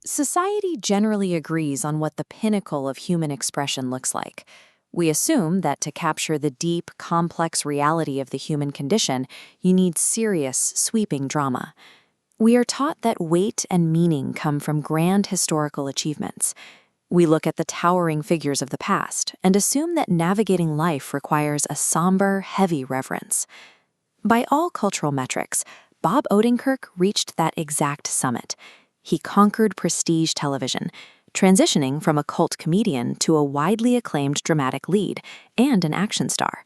Society generally agrees on what the pinnacle of human expression looks like. We assume that to capture the deep, complex reality of the human condition, you need serious, sweeping drama. We are taught that weight and meaning come from grand historical achievements. We look at the towering figures of the past and assume that navigating life requires a somber, heavy reverence. By all cultural metrics, Bob Odenkirk reached that exact summit. He conquered prestige television, transitioning from a cult comedian to a widely acclaimed dramatic lead and an action star.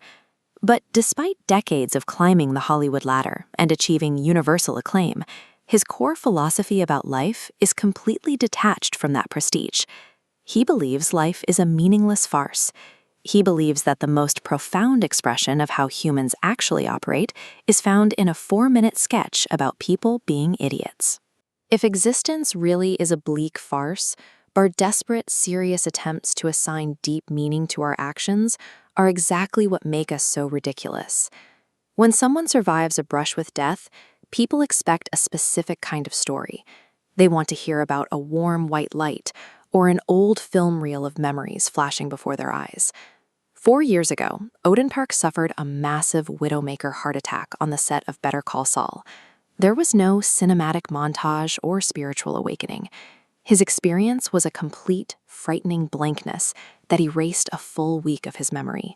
But despite decades of climbing the Hollywood ladder and achieving universal acclaim, his core philosophy about life is completely detached from that prestige. He believes life is a meaningless farce. He believes that the most profound expression of how humans actually operate is found in a 4-minute sketch about people being idiots. If existence really is a bleak farce, our desperate, serious attempts to assign deep meaning to our actions are exactly what make us so ridiculous. When someone survives a brush with death, people expect a specific kind of story. They want to hear about a warm white light or an old film reel of memories flashing before their eyes. 4 years ago, Odenkirk suffered a massive widowmaker heart attack on the set of Better Call Saul. There was no cinematic montage or spiritual awakening. His experience was a complete, frightening blankness that erased a full week of his memory.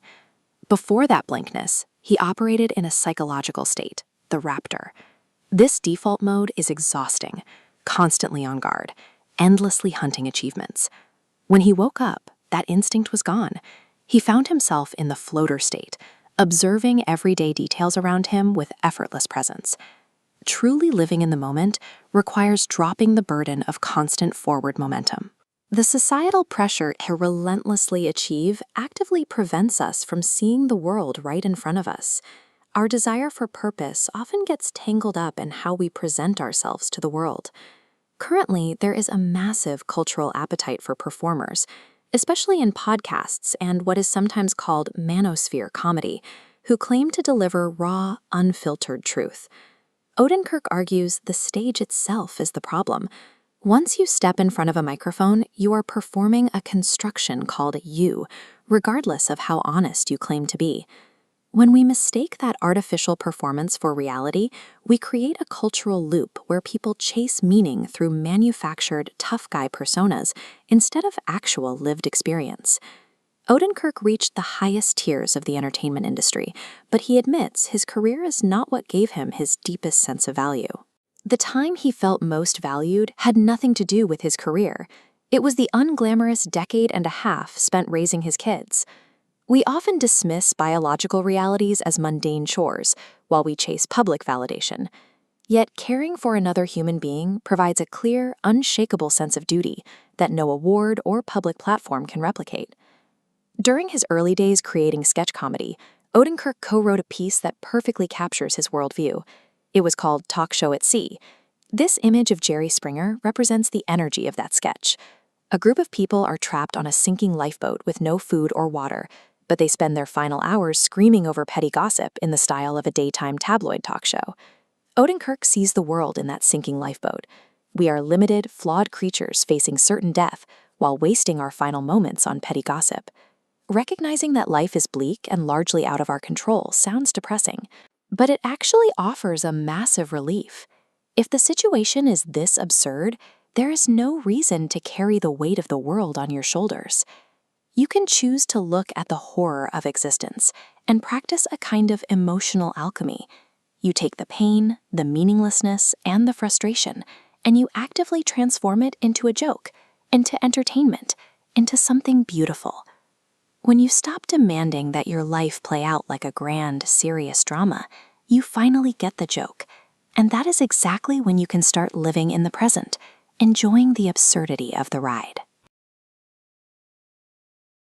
Before that blankness, he operated in a psychological state, the raptor. This default mode is exhausting, constantly on guard, endlessly hunting achievements. When he woke up, that instinct was gone. He found himself in the floater state, observing everyday details around him with effortless presence. Truly living in the moment requires dropping the burden of constant forward momentum. The societal pressure to relentlessly achieve actively prevents us from seeing the world right in front of us. Our desire for purpose often gets tangled up in how we present ourselves to the world. Currently, there is a massive cultural appetite for performers, especially in podcasts and what is sometimes called manosphere comedy, who claim to deliver raw, unfiltered truth. Odenkirk argues the stage itself is the problem. Once you step in front of a microphone, you are performing a construction called you, regardless of how honest you claim to be. When we mistake that artificial performance for reality, we create a cultural loop where people chase meaning through manufactured tough guy personas instead of actual lived experience. Odenkirk reached the highest tiers of the entertainment industry, but he admits his career is not what gave him his deepest sense of value. The time he felt most valued had nothing to do with his career. It was the unglamorous decade and a half spent raising his kids. We often dismiss biological realities as mundane chores while we chase public validation. Yet caring for another human being provides a clear, unshakable sense of duty that no award or public platform can replicate. During his early days creating sketch comedy, Odenkirk co-wrote a piece that perfectly captures his worldview. It was called Talk Show at Sea. This image of Jerry Springer represents the energy of that sketch. A group of people are trapped on a sinking lifeboat with no food or water, but they spend their final hours screaming over petty gossip in the style of a daytime tabloid talk show. Odenkirk sees the world in that sinking lifeboat. We are limited, flawed creatures facing certain death while wasting our final moments on petty gossip. Recognizing that life is bleak and largely out of our control sounds depressing, but it actually offers a massive relief. If the situation is this absurd, there is no reason to carry the weight of the world on your shoulders. You can choose to look at the horror of existence and practice a kind of emotional alchemy. You take the pain, the meaninglessness, and the frustration, and you actively transform it into a joke, into entertainment, into something beautiful. When you stop demanding that your life play out like a grand, serious drama, you finally get the joke. And that is exactly when you can start living in the present, enjoying the absurdity of the ride.